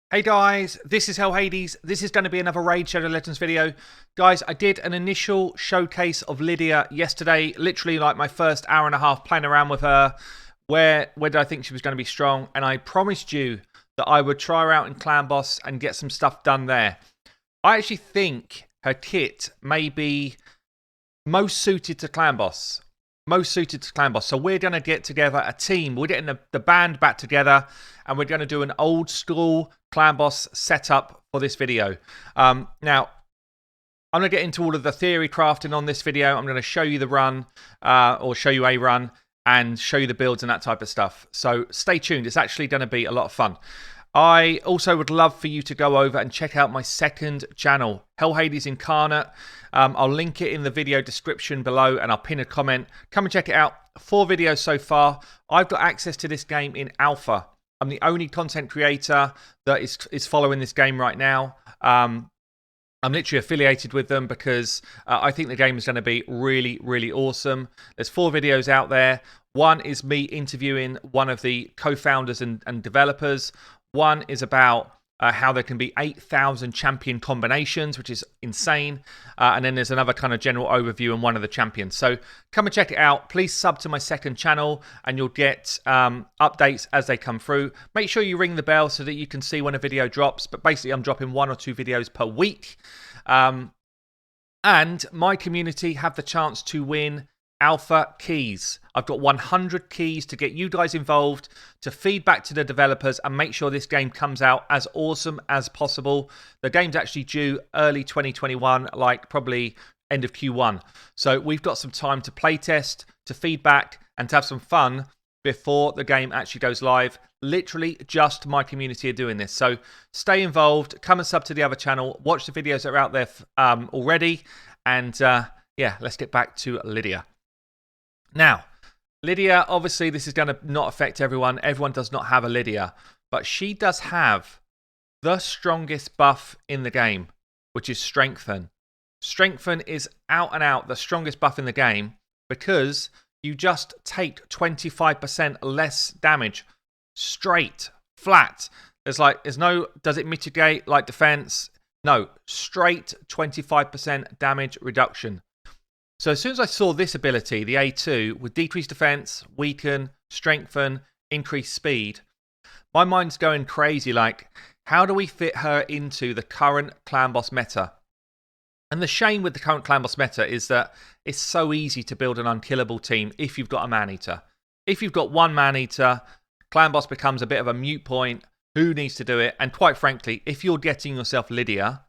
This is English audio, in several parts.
Hey guys, this is Hell Hades. This is going to be another Raid Shadow Legends video. Guys, I did an initial showcase of Lydia yesterday, literally like my first hour and a half playing around with her. Where did I think she was going to be strong? And I promised you that I would try her out in Clan Boss and get some stuff done there. I actually think her kit may be most suited to Clan Boss. So we're going to get together a team. We're getting the band back together and we're going to do an old school Clan Boss setup for this video. Now, I'm going to get into all of the theory crafting on this video. I'm going to show you the run or show you a run and show you the builds and that type of stuff. So stay tuned. It's actually going to be a lot of fun. I also would love for you to go over and check out my second channel, Hell Hades Incarnate. I'll link it in the video description below and I'll pin a comment. Come and check it out. 4 videos so far. I've got access to this game in alpha. I'm the only content creator that is following this game right now. I'm literally affiliated with them because I think the game is going to be really, really awesome. There's 4 videos out there. One is me interviewing one of the co-founders and developers. One is about how there can be 8,000 champion combinations, which is insane. And then there's another kind of general overview on one of the champions. So come and check it out. Please sub to my second channel and you'll get updates as they come through. Make sure you ring the bell so that you can see when a video drops. But basically, I'm dropping 1 or 2 videos per week. And my community have the chance to win alpha keys. I've got 100 keys to get you guys involved, to feed back to the developers and make sure this game comes out as awesome as possible. The game's actually due early 2021, like probably end of Q1. So we've got some time to playtest, to feedback and to have some fun before the game actually goes live. Literally just my community are doing this. So stay involved, come and sub to the other channel, watch the videos that are out there already. And yeah, let's get back to Lydia. Now, Lydia, obviously this is going to not affect everyone. Everyone does not have a Lydia. But she does have the strongest buff in the game, which is Strengthen. Strengthen is out and out the strongest buff in the game because you just take 25% less damage. Straight, flat. There's no, does it mitigate like defense? No, straight 25% damage reduction. So as soon as I saw this ability, the A2, with decreased defense, weaken, strengthen, increase speed, my mind's going crazy like, how do we fit her into the current Clan Boss meta? And the shame with the current Clan Boss meta is that it's so easy to build an unkillable team if you've got a man-eater. If you've got one man-eater, Clan Boss becomes a bit of a moot point. Who needs to do it? And quite frankly, if you're getting yourself Lydia,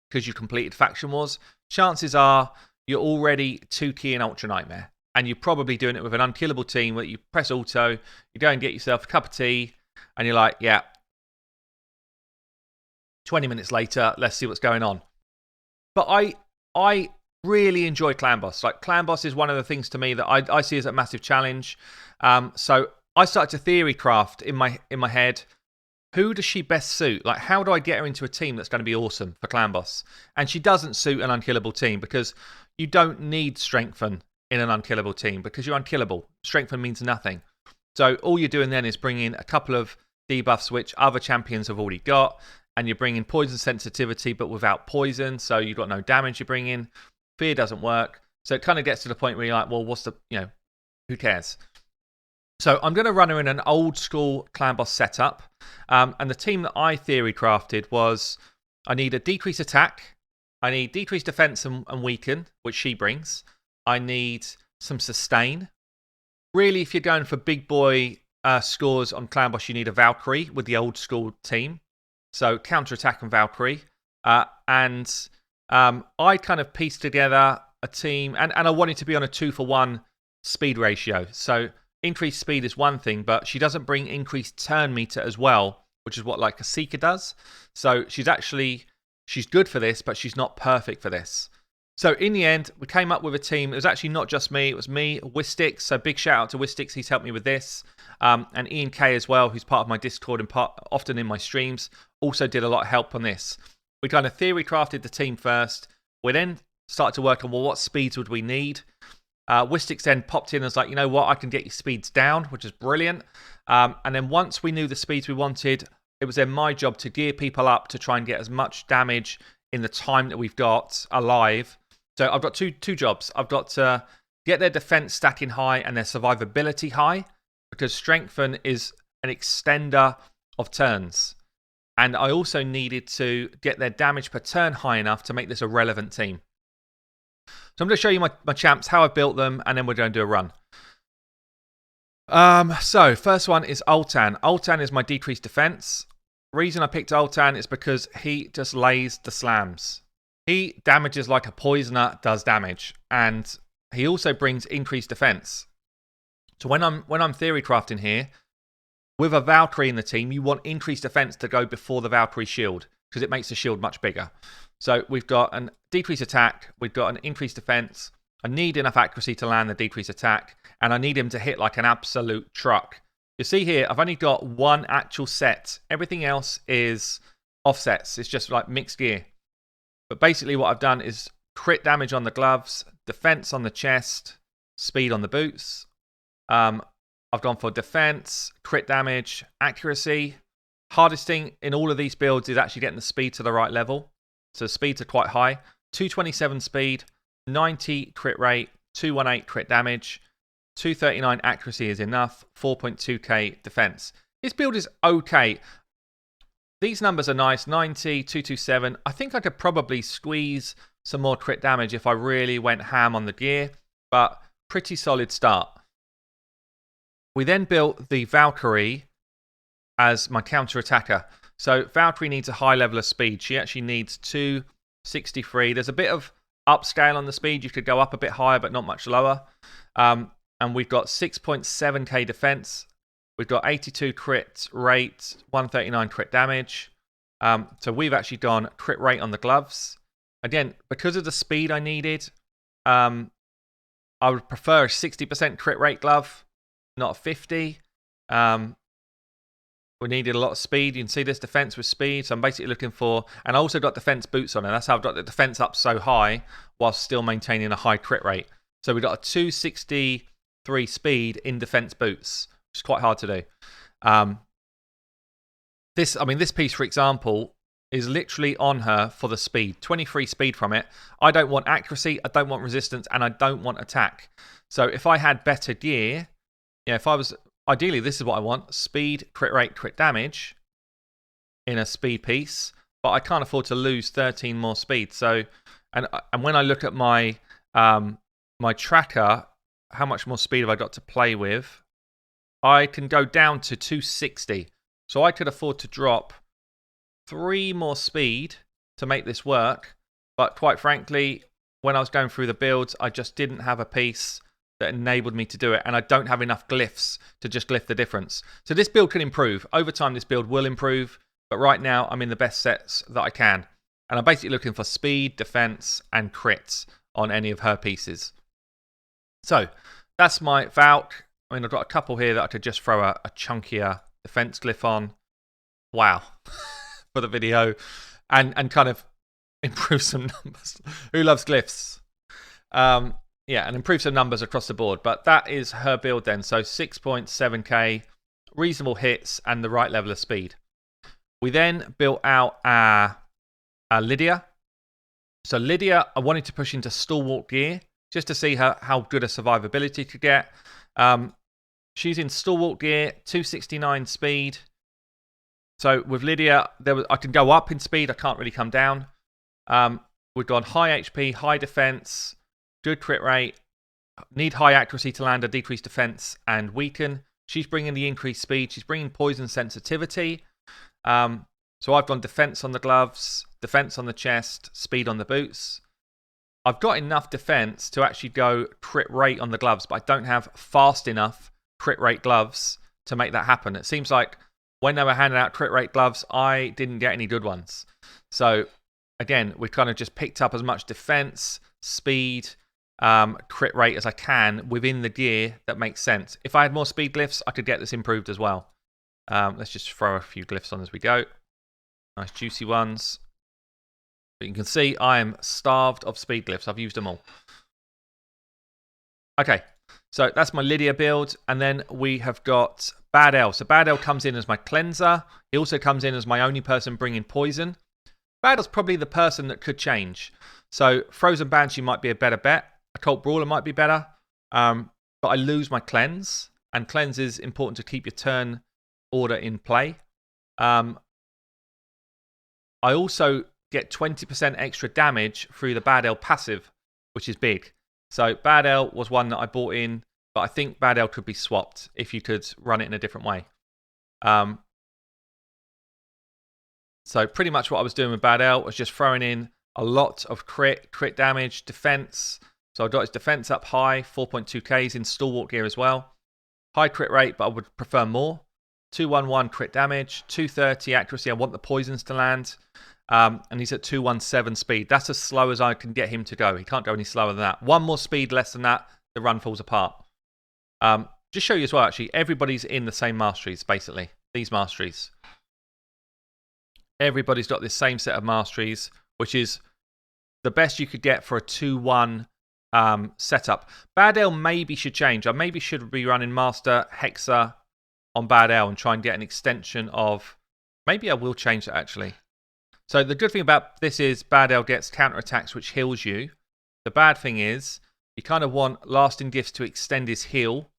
because you've completed Faction Wars, chances are you're already 2 key in Ultra Nightmare. And you're probably doing it with an unkillable team where you press auto, you go and get yourself a cup of tea, and you're like, yeah, 20 minutes later, let's see what's going on. But I really enjoy Clan Boss. Like, Clan Boss is one of the things to me that I see as a massive challenge. So I started to theory craft in my head. Who does she best suit? Like, how do I get her into a team that's going to be awesome for Clan Boss? And she doesn't suit an unkillable team because you don't need Strengthen in an unkillable team because you're unkillable. Strengthen means nothing. So all you're doing then is bringing a couple of debuffs which other champions have already got, and you're bringing poison sensitivity but without poison, so you've got no damage you're bringing. Fear doesn't work. So it kind of gets to the point where you're like, well, what's the, who cares? So I'm going to run her in an old school Clan Boss setup. And the team that I theory crafted was, I need a decreased attack. I need decreased defense and weaken, which she brings. I need some sustain. Really, if you're going for big boy scores on Clan Boss, you need a Valkyrie with the old school team. So counter-attack and Valkyrie. And I kind of pieced together a team, and I wanted to be on a 2-for-1 speed ratio. So increased speed is one thing, but she doesn't bring increased turn meter as well, which is what like a Seeker does. So she's good for this, but she's not perfect for this. So in the end, we came up with a team. It was actually not just me. It was me, Wistix. So big shout out to Wistix. He's helped me with this. And Ian K as well, who's part of my Discord and often in my streams, also did a lot of help on this. We kind of theory crafted the team first. We then started to work on, well, what speeds would we need? Wistix then popped in and was like, you know what, I can get your speeds down, which is brilliant. And then once we knew the speeds we wanted, It was then my job to gear people up to try and get as much damage in the time that we've got alive. So I've got two jobs. I've got to get their defense stacking high and their survivability high, because strengthen is an extender of turns. And I also needed to get their damage per turn high enough to make this a relevant team. So I'm going to show you my champs, how I built them, and then we're going to do a run. So first one is Ultan. Ultan is my decreased defense. The reason I picked Ultan is because he just lays the slams. He damages like a poisoner does damage, and he also brings increased defense. So when I'm theory crafting here, with a Valkyrie in the team, you want increased defense to go before the Valkyrie shield, because it makes the shield much bigger. So we've got an decreased attack, we've got an increased defense. I need enough accuracy to land the decreased attack, and I need him to hit like an absolute truck. You see here, I've only got one actual set. Everything else is offsets. It's just like mixed gear. But basically what I've done is crit damage on the gloves, defense on the chest, speed on the boots. I've gone for defense, crit damage, accuracy. Hardest thing in all of these builds is actually getting the speed to the right level. So speeds are quite high. 227 speed, 90 crit rate, 218 crit damage, 239 accuracy is enough, 4.2k defense. This build is okay. These numbers are nice, 90, 227. I think I could probably squeeze some more crit damage if I really went ham on the gear, but pretty solid start. We then built the Valkyrie as my counter-attacker. So Valkyrie needs a high level of speed. She actually needs 263. There's a bit of upscale on the speed. You could go up a bit higher, but not much lower. And we've got 6.7k defense. We've got 82 crit rate, 139 crit damage. So we've actually gone crit rate on the gloves. Again, because of the speed I needed, I would prefer a 60% crit rate glove, not a 50. We needed a lot of speed. You can see this defense with speed. So I'm basically looking for, and I also got defense boots on, and that's how I've got the defense up so high whilst still maintaining a high crit rate. So we got a 263 speed in defense boots, which is quite hard to do. This piece, for example, is literally on her for the speed. 23 speed from it. I don't want accuracy, I don't want resistance, and I don't want attack. So if I had better gear, if I was, ideally this is what I want, speed, crit rate, crit damage in a speed piece, but I can't afford to lose 13 more speed. So, and when I look at my my tracker, how much more speed have I got to play with? I can go down to 260. So I could afford to drop 3 more speed to make this work. But quite frankly, when I was going through the builds, I just didn't have a piece that enabled me to do it. And I don't have enough glyphs to just glyph the difference. So this build can improve. Over time, this build will improve. But right now, I'm in the best sets that I can. And I'm basically looking for speed, defense, and crits on any of her pieces. So that's my Valk. I've got a couple here that I could just throw a chunkier defense glyph on. Wow. For the video. And kind of improve some numbers. Who loves glyphs? Yeah, and improve some numbers across the board. But that is her build then. So 6.7k, reasonable hits, and the right level of speed. We then built out our Lydia. So Lydia, I wanted to push into stalwart gear just to see how good a survivability could get. She's in stalwart gear, 269 speed. So with Lydia, I can go up in speed. I can't really come down. We've gone high HP, high defense, good crit rate, need high accuracy to land a decreased defense and weaken. She's bringing the increased speed. She's bringing poison sensitivity. So I've gone defense on the gloves, defense on the chest, speed on the boots. I've got enough defense to actually go crit rate on the gloves, but I don't have fast enough crit rate gloves to make that happen. It seems like when they were handing out crit rate gloves, I didn't get any good ones. So again, we've kind of just picked up as much defense, speed, crit rate as I can within the gear that makes sense. If I had more speed glyphs, I could get this improved as well. Let's just throw a few glyphs on as we go. Nice juicy ones. But you can see I am starved of speed glyphs. I've used them all. Okay, So that's my Lydia build. And then we have got Bad L. So Bad L comes in as my cleanser. He also comes in as my only person bringing poison. Bad L's probably the person that could change. So Frozen Banshee might be a better bet. Occult Brawler might be better. But I lose my cleanse. And cleanse is important to keep your turn order in play. I also get 20% extra damage through the Bad L passive, which is big. So Bad L was one that I bought in, but I think Bad L could be swapped if you could run it in a different way. So pretty much what I was doing with Bad L was just throwing in a lot of crit damage, defense. So I got his defense up high, 4.2Ks in Stalwart gear as well. High crit rate, but I would prefer more. 211 crit damage, 230 accuracy. I want the poisons to land. And he's at 217 speed. That's as slow as I can get him to go. He can't go any slower than that. One more speed less than that, the run falls apart. Just show you as well, actually, everybody's in the same masteries, basically. These masteries. Everybody's got this same set of masteries, which is the best you could get for a 2-1 setup. Bad L maybe should change. I maybe should be running Master Hexa on Bad L and try and get an extension of... Maybe I will change that, actually. So the good thing about this is Bad L gets counterattacks, which heals you. The bad thing is you kind of want Lasting Gifts to extend his heal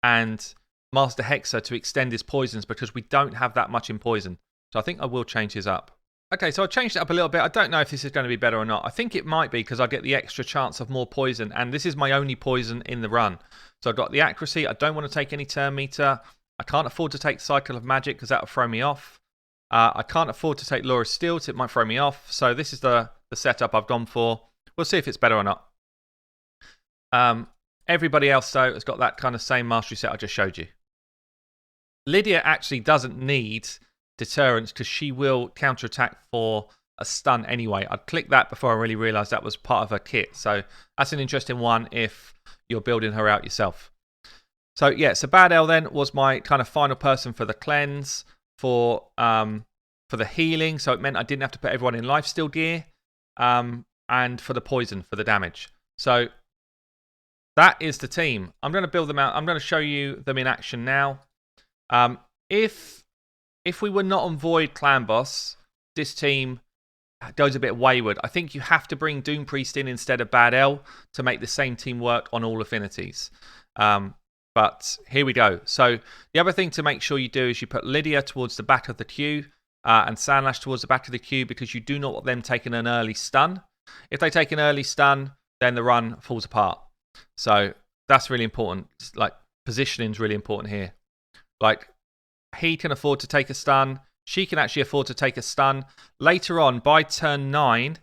and Master Hexa to extend his poisons because we don't have that much in poison. So I think I will change his up. Okay, so I changed it up a little bit. I don't know if this is going to be better or not. I think it might be because I get the extra chance of more poison, and this is my only poison in the run. So I've got the accuracy. I don't want to take any turn meter. I can't afford to take Cycle of Magic because that will throw me off. I can't afford to take Law of Steel, so it might throw me off. So this is the setup I've gone for. We'll see if it's better or not. Everybody else, though, has got that kind of same mastery set I just showed you. Lydia actually doesn't need deterrence because she will counterattack for a stun anyway. I'd click that before I really realised that was part of her kit. So that's an interesting one if you're building her out yourself. So yeah, so Bad L then was my kind of final person for the cleanse, for the healing. So it meant I didn't have to put everyone in lifesteal gear, and for the poison, for the damage. So that is the team. I'm going to build them out. I'm going to show you them in action now. If we were not on Void Clan Boss, this team goes a bit wayward. I think you have to bring Doom Priest in instead of Bad L to make the same team work on all affinities. But here we go. So the other thing to make sure you do is you put Lydia towards the back of the queue and Sandlash towards the back of the queue because you do not want them taking an early stun. If they take an early stun, then the run falls apart. So that's really important. Like, positioning is really important here. Like, he can afford to take a stun. She can actually afford to take a stun. Later on, by turn 9,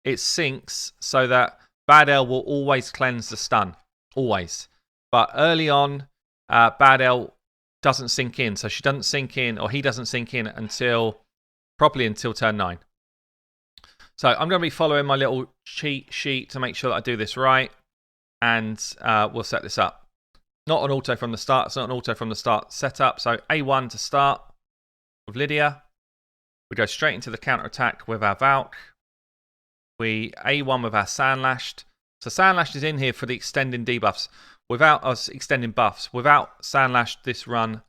it syncs so that Bad L will always cleanse the stun. Always. But early on, Bad L doesn't sink in. So she doesn't sink in, or he doesn't sink in properly until turn 9. So I'm going to be following my little cheat sheet to make sure that I do this right. And we'll set this up. Not an auto from the start. It's not an auto from the start setup. So A1 to start with Lydia. We go straight into the counterattack with our Valk. We A1 with our Sandlashed. So Sandlashed is in here for the extending debuffs. Without us extending buffs, without Sandlashed, this run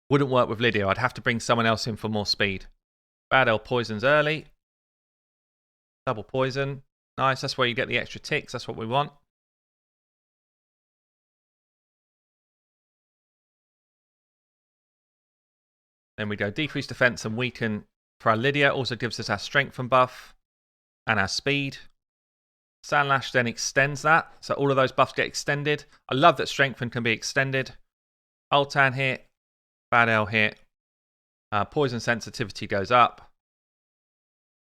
wouldn't work with Lydia. I'd have to bring someone else in for more speed. Bad L poisons early. Double poison. Nice. That's where you get the extra ticks. That's what we want. Then we go decrease defense and weaken for our Lydia. Also gives us our strength and buff and our speed. Sandlash then extends that. So all of those buffs get extended. I love that strengthen can be extended. Ultan hit. Bad L hit. Poison sensitivity goes up.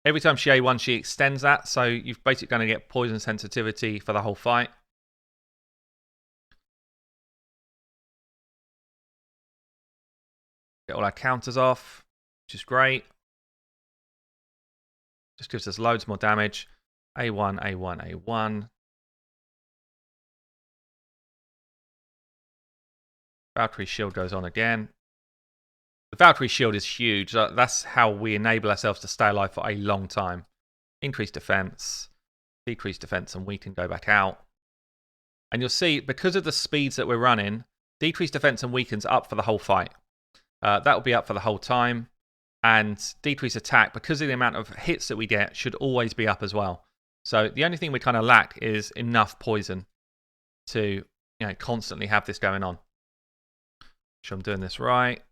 Every time she A1, she extends that. So you're basically going to get poison sensitivity for the whole fight. Get all our counters off, which is great. Just gives us loads more damage. A1, A1, A1. Valkyrie shield goes on again. The Valkyrie shield is huge. That's how we enable ourselves to stay alive for a long time. Increase defense, decrease defense, and we can go back out. And you'll see, because of the speeds that we're running, decreased defense and weakens up for the whole fight. That will be up for the whole time. And decreased attack, because of the amount of hits that we get, should always be up as well. So the only thing we kind of lack is enough poison to constantly have this going on. Sure, I'm doing this right.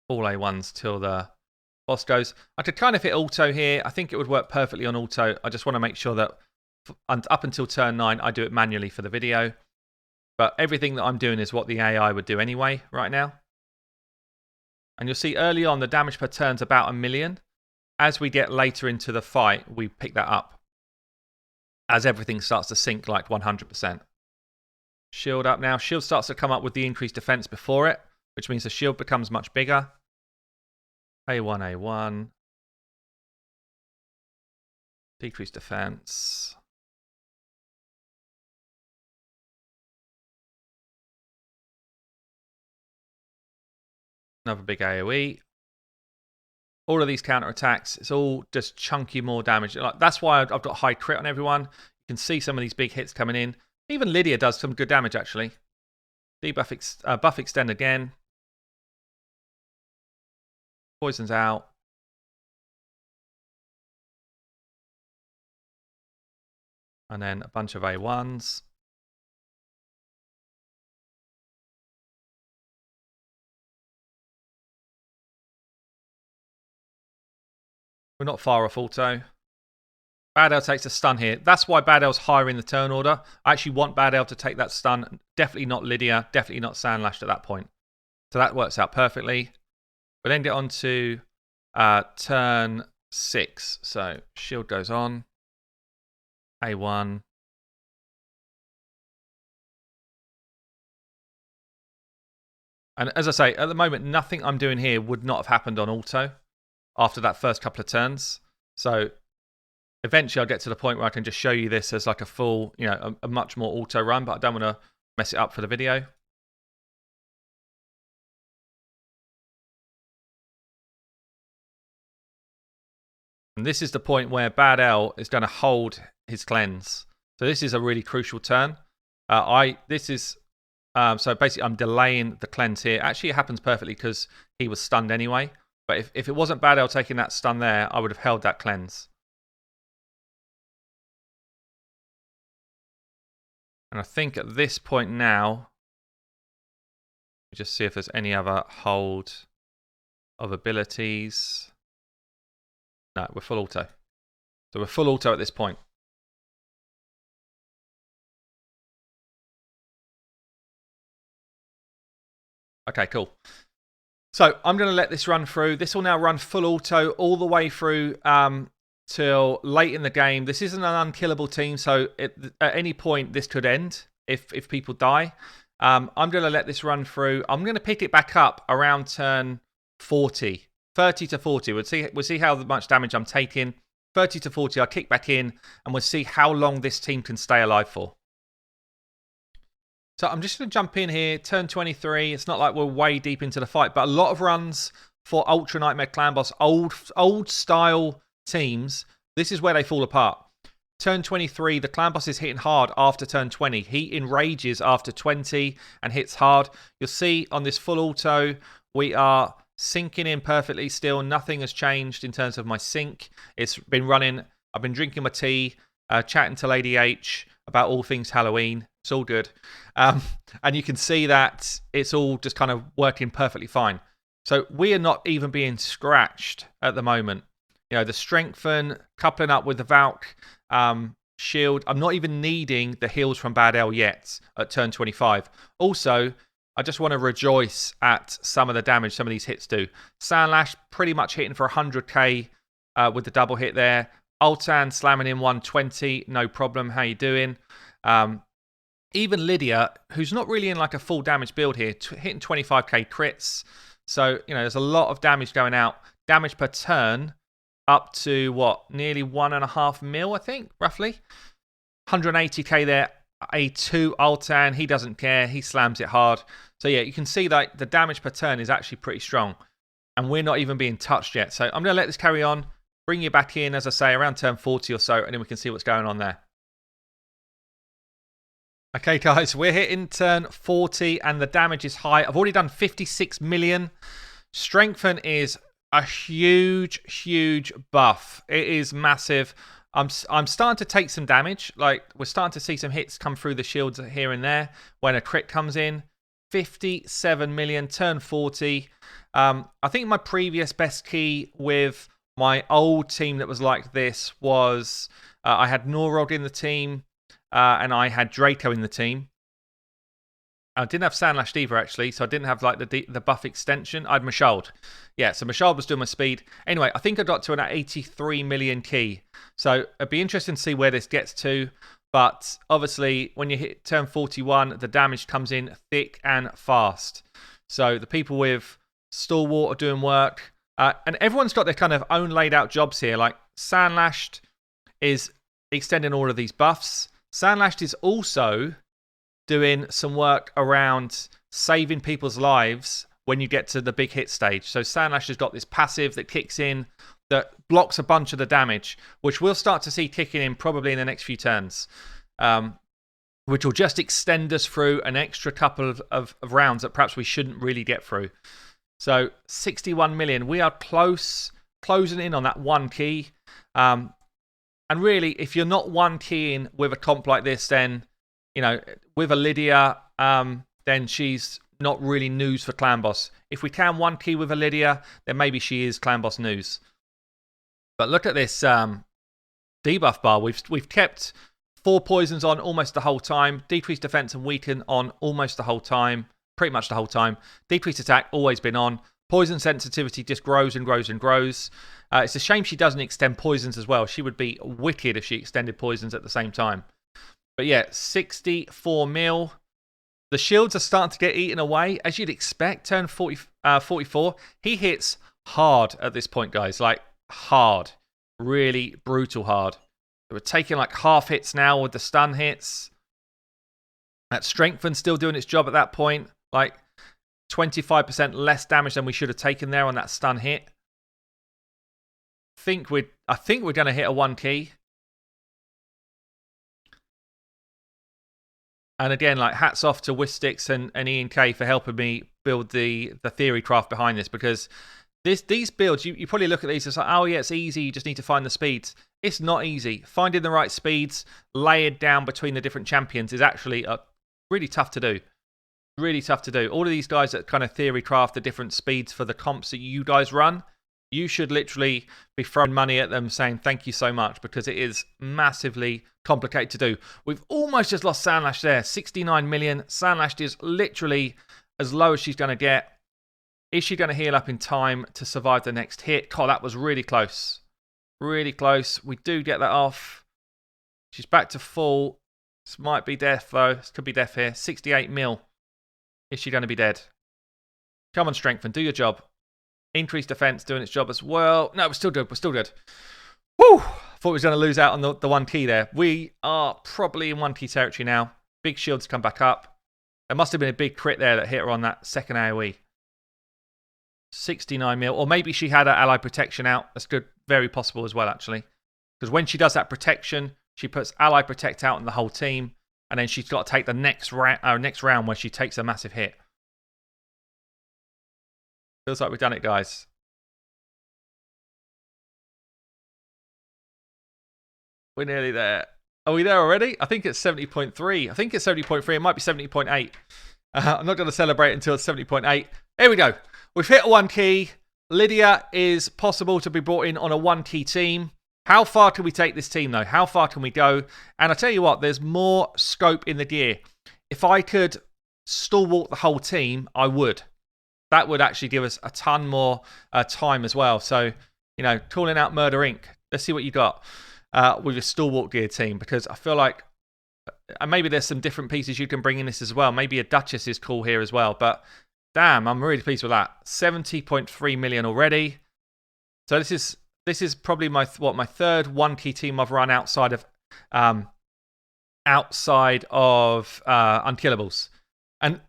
All A1s till the boss goes. I could kind of hit auto here. I think it would work perfectly on auto. I just want to make sure that up until turn 9, I do it manually for the video. But everything that I'm doing is what the AI would do anyway right now. And you'll see early on the damage per turn's about 1 million. As we get later into the fight, we pick that up. As everything starts to sink like 100%. Shield up now. Shield starts to come up with the increased defense before it, which means the shield becomes much bigger. A1, A1. Decreased defense. Another big AoE. All of these counterattacks, it's all just chunky more damage. That's why I've got high crit on everyone. You can see some of these big hits coming in. Even Lydia does some good damage, actually. Debuff, buff extend again. Poison's out. And then a bunch of A1s. We're not far off auto. Bad L takes a stun here. That's why Bad L's higher in the turn order. I actually want Bad L to take that stun. Definitely not Lydia. Definitely not Sandlashed at that point. So that works out perfectly. We then get on to turn 6. So shield goes on. A1. And as I say, at the moment, nothing I'm doing here would not have happened on auto after that first couple of turns. So eventually I'll get to the point where I can just show you this as like a full, a much more auto run, but I don't want to mess it up for the video. And this is the point where Bad L is going to hold his cleanse. So this is a really crucial turn. So basically I'm delaying the cleanse here. Actually, it happens perfectly because he was stunned anyway. But if it wasn't Bad L taking that stun there, I would have held that cleanse. And I think at this point now, just see if there's any other hold of abilities. No, we're full auto. So we're full auto at this point. Okay, cool. So I'm going to let this run through. This will now run full auto all the way through till late in the game. This isn't an unkillable team, so at any point this could end if people die. I'm going to let this run through. I'm going to pick it back up around turn 40, 30 to 40. We'll see how much damage I'm taking. 30 to 40, I'll kick back in, and we'll see how long this team can stay alive for. So I'm just going to jump in here, turn 23. It's not like we're way deep into the fight, but a lot of runs for Ultra Nightmare Clan Boss, old style teams, this is where they fall apart. Turn 23, the Clan Boss is hitting hard after turn 20. He enrages after 20 and hits hard. You'll see on this full auto, we are sinking in perfectly still. Nothing has changed in terms of my sync. It's been running. I've been drinking my tea, chatting to Lady H about all things Halloween. It's all good. And you can see that it's all just kind of working perfectly fine. So we are not even being scratched at the moment. The strengthen, coupling up with the Valk shield. I'm not even needing the heals from Bad L yet at turn 25. Also, I just want to rejoice at some of the damage some of these hits do. Sandlash pretty much hitting for 100k with the double hit there. Altan slamming in 120, no problem. How you doing? Even Lydia, who's not really in like a full damage build here, hitting 25k crits. So, there's a lot of damage going out. Damage per turn up to, nearly 1.5 mil, I think, roughly. 180k there. A2 Altan, he doesn't care. He slams it hard. So, yeah, you can see that the damage per turn is actually pretty strong. And we're not even being touched yet. So, I'm going to let this carry on. Bring you back in, as I say, around turn 40 or so, and then we can see what's going on there. Okay, guys, we're hitting turn 40 and the damage is high. I've already done 56 million. Strengthen is a huge, huge buff. It is massive. I'm starting to take some damage. Like, we're starting to see some hits come through the shields here and there when a crit comes in. 57 million, turn 40. I think my previous best key with my old team that was like this was I had Norrod in the team and I had Draco in the team. I didn't have Sandlash either, actually, so I didn't have like the buff extension. I had Mashald. Yeah, so Mashald was doing my speed. Anyway, I think I got to an 83 million key. So it'd be interesting to see where this gets to. But obviously, when you hit turn 41, the damage comes in thick and fast. So the people with Stalwart are doing work. And everyone's got their kind of own laid out jobs here. Like Sandlashed is extending all of these buffs. Sandlashed is also doing some work around saving people's lives when you get to the big hit stage. So Sandlash has got this passive that kicks in that blocks a bunch of the damage, which we'll start to see kicking in probably in the next few turns, which will just extend us through an extra couple of rounds that perhaps we shouldn't really get through. So 61 million. We are closing in on that one key. And really, if you're not one keying with a comp like this, then, you know, with a Lydia, then she's not really news for Clan Boss. If we can one key with a Lydia, then maybe she is Clan Boss news. But look at this debuff bar. We've kept 4 poisons on almost the whole time. Decreased defense and weaken on almost the whole time. Pretty much the whole time. Decreased attack always been on. Poison sensitivity just grows and grows and grows. It's a shame she doesn't extend poisons as well. She would be wicked if she extended poisons at the same time. But yeah, 64 mil. The shields are starting to get eaten away. As you'd expect, turn 44. He hits hard at this point, guys. Like, hard. Really brutal hard. We're taking like half hits now with the stun hits. That Strengthen still doing its job at that point. Like, 25% less damage than we should have taken there on that stun hit. I think we're going to hit a 1 key. And again, like, hats off to Wistix and Ian K for helping me build the theory craft behind this, because these builds, you probably look at these and it's like, oh yeah, it's easy, you just need to find the speeds. It's not easy. Finding the right speeds layered down between the different champions is actually really tough to do. Really tough to do. All of these guys that kind of theory craft the different speeds for the comps that you guys run, you should literally be throwing money at them saying thank you so much, because it is massively complicated to do. We've almost just lost Sandlash there. 69 million. Sandlash is literally as low as she's going to get. Is she going to heal up in time to survive the next hit? God, that was really close. Really close. We do get that off. She's back to full. This might be death, though. This could be death here. 68 mil. Is she going to be dead? Come on, Strengthen. Do your job. Increased defense doing its job as well. No, we're still good. We're still good. Woo! Thought we was going to lose out on the 1 key there. We are probably in 1 key territory now. Big shields come back up. There must have been a big crit there that hit her on that second AoE. 69 mil. Or maybe she had her ally protection out. That's good. Very possible as well, actually. Because when she does that protection, she puts ally protect out on the whole team. And then she's got to take the next round where she takes a massive hit. Feels like we've done it, guys. We're nearly there. Are we there already? I think it's 70.3. I think it's 70.3. It might be 70.8. I'm not going to celebrate until it's 70.8. Here we go. We've hit a 1 key. Lydia is possible to be brought in on a 1 key team. How far can we take this team, though? How far can we go? And I tell you what, there's more scope in the gear. If I could stalwart the whole team, I would. That would actually give us a ton more time as well. So, you know, calling out Murder Inc. Let's see what you got with your stalwart gear team, because I feel like maybe there's some different pieces you can bring in this as well. Maybe a Duchess is cool here as well. But damn, I'm really pleased with that. 70.3 million already. So this is probably my third 1 key team I've run outside of Unkillables. And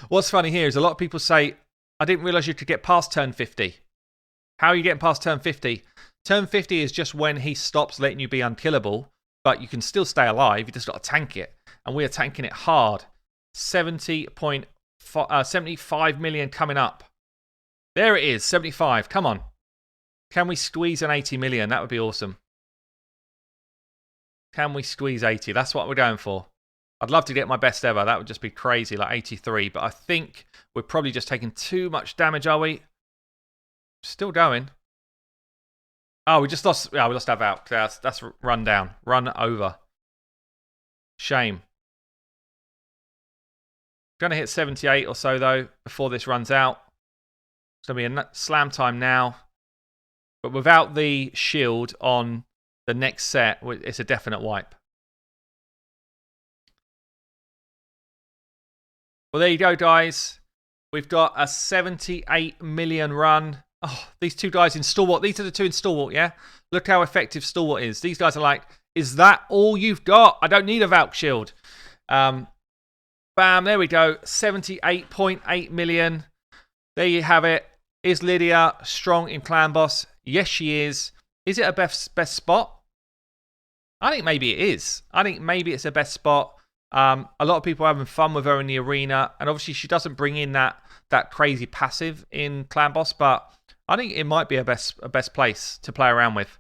what's funny here is a lot of people say, I didn't realize you could get past turn 50. How are you getting past turn 50? Turn 50 is just when he stops letting you be unkillable, but you can still stay alive. You just got to tank it. and we are tanking it hard. 75 million coming up. There it is, 75. Come on. Can we squeeze an 80 million? That would be awesome. Can we squeeze 80? That's what we're going for. I'd love to get my best ever. That would just be crazy, like 83. But I think we're probably just taking too much damage, are we? Still going. Oh, we just lost. Yeah, we lost our Valk. That's run down. Run over. Shame. Going to hit 78 or so, though, before this runs out. It's going to be a slam time now. But without the shield on the next set, it's a definite wipe. Well, there you go, guys. We've got a 78 million run. Oh, these two guys in Stalwart. These are the two in Stalwart, yeah? Look how effective Stalwart is. These guys are like, is that all you've got? I don't need a Valk shield. Bam, there we go. 78.8 million. There you have it. Is Lydia strong in Clan Boss? Yes, she is. Is it a best spot? I think maybe it is. I think maybe it's a best spot. A lot of people are having fun with her in the arena, and obviously she doesn't bring in that crazy passive in Clan Boss, but I think it might be a best place to play around with.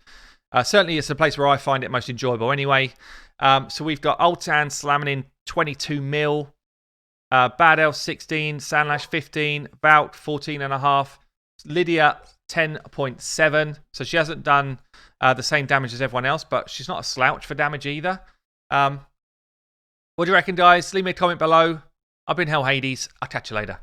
Certainly, it's the place where I find it most enjoyable anyway. So we've got Ultan slamming in 22 mil, Bad Elf 16, Sandlash 15, Valk 14.5, Lydia 10.7. So she hasn't done the same damage as everyone else, but she's not a slouch for damage either. What do you reckon, guys? Leave me a comment below. I've been Hell Hades. I'll catch you later.